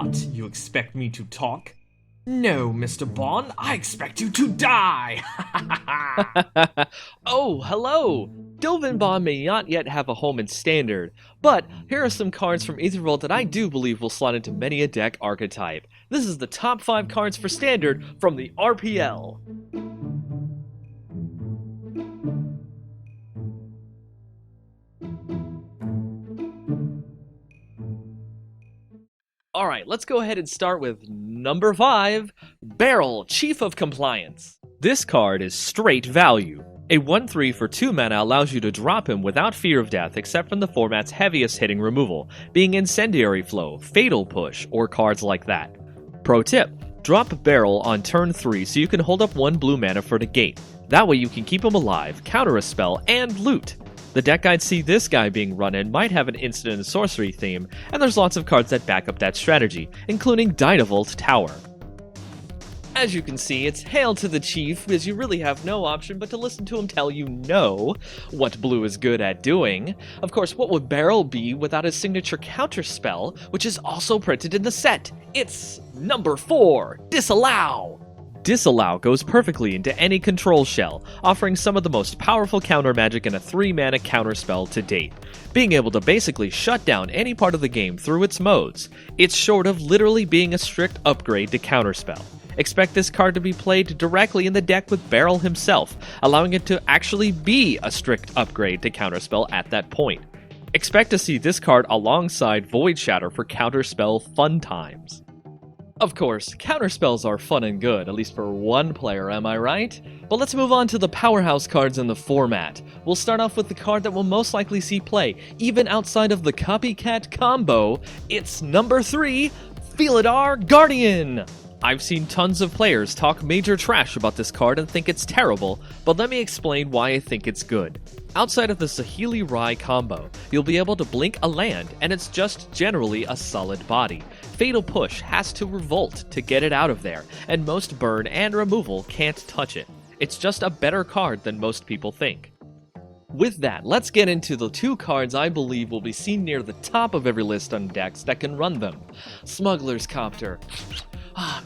What, you expect me to talk? No, Mr. Bond, I expect you to die! Oh, hello! Dovin may not yet have a home in Standard, but here are some cards from Aether Revolt that I do believe will slot into many a deck archetype. This is the top 5 cards for Standard from the RPL. Alright, let's go ahead and start with number 5, Barrel, Chief of Compliance. This card is straight value. A 1/3 for 2 mana allows you to drop him without fear of death except from the format's heaviest hitting removal, being Incendiary Flow, Fatal Push, or cards like that. Pro tip, drop Barrel on turn 3 so you can hold up 1 blue mana for negate. That way you can keep him alive, counter a spell, and loot. The deck I'd see this guy being run in might have an instant and sorcery theme, and there's lots of cards that back up that strategy, including Dynavolt Tower. As you can see, it's hail to the chief, as you really have no option but to listen to him tell you no, what blue is good at doing. Of course, what would Barrel be without his signature counter spell, which is also printed in the set? It's number 4, Disallow! Disallow goes perfectly into any control shell, offering some of the most powerful counter magic in a 3-mana counterspell to date, being able to basically shut down any part of the game through its modes. It's short of literally being a strict upgrade to counterspell. Expect this card to be played directly in the deck with Barrel himself, allowing it to actually be a strict upgrade to counterspell at that point. Expect to see this card alongside Void Shatter for counterspell fun times. Of course, counterspells are fun and good, at least for one player, am I right? But let's move on to the powerhouse cards in the format. We'll start off with the card that will most likely see play, even outside of the copycat combo. It's number 3, Felidar Guardian! I've seen tons of players talk major trash about this card and think it's terrible, but let me explain why I think it's good. Outside of the Saheeli Rai combo, you'll be able to blink a land, and it's just generally a solid body. Fatal Push has to revolt to get it out of there, and most burn and removal can't touch it. It's just a better card than most people think. With that, let's get into the 2 cards I believe will be seen near the top of every list on decks that can run them. Smugglers Chopper.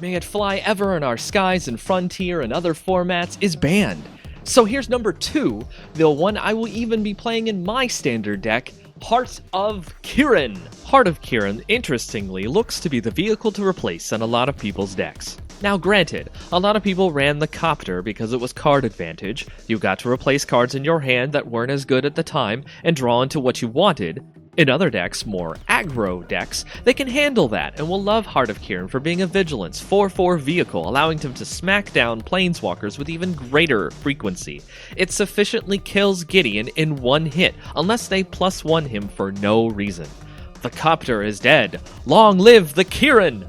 May it fly ever in our skies and Frontier and other formats is banned. So here's number 2, the one I will even be playing in my standard deck, Heart of Kiran. Heart of Kiran, interestingly, looks to be the vehicle to replace in a lot of people's decks. Now granted, a lot of people ran the Copter because it was card advantage. You got to replace cards in your hand that weren't as good at the time and draw into what you wanted. In other decks, more aggro decks, they can handle that and will love Heart of Kiran for being a Vigilance 4/4 vehicle, allowing them to smack down planeswalkers with even greater frequency. It sufficiently kills Gideon in 1 hit, unless they +1 him for no reason. The Copter is dead. Long live the Kiran!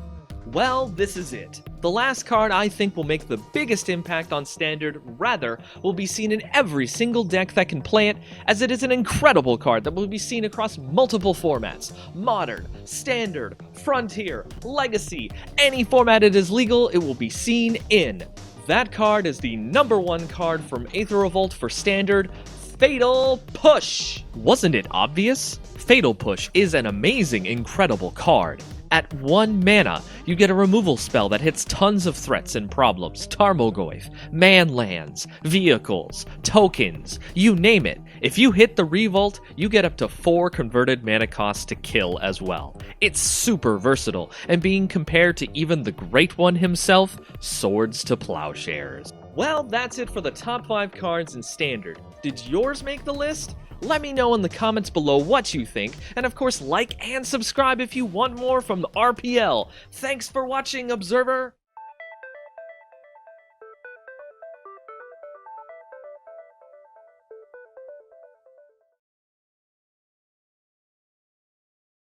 Well, this is it. The last card I think will make the biggest impact on Standard, rather, will be seen in every single deck that can play it, as it is an incredible card that will be seen across multiple formats. Modern, Standard, Frontier, Legacy, any format it is legal, it will be seen in. That card is the number 1 card from Aether Revolt for Standard, Fatal Push! Wasn't it obvious? Fatal Push is an amazing, incredible card. At 1 mana, you get a removal spell that hits tons of threats and problems. Tarmogoyf, manlands, vehicles, tokens, you name it. If you hit the Revolt, you get up to 4 converted mana costs to kill as well. It's super versatile, and being compared to even the Great One himself, swords to plowshares. Well, that's it for the top 5 cards in Standard. Did yours make the list? Let me know in the comments below what you think, and of course like and subscribe if you want more from the RPL. Thanks for watching, Observer!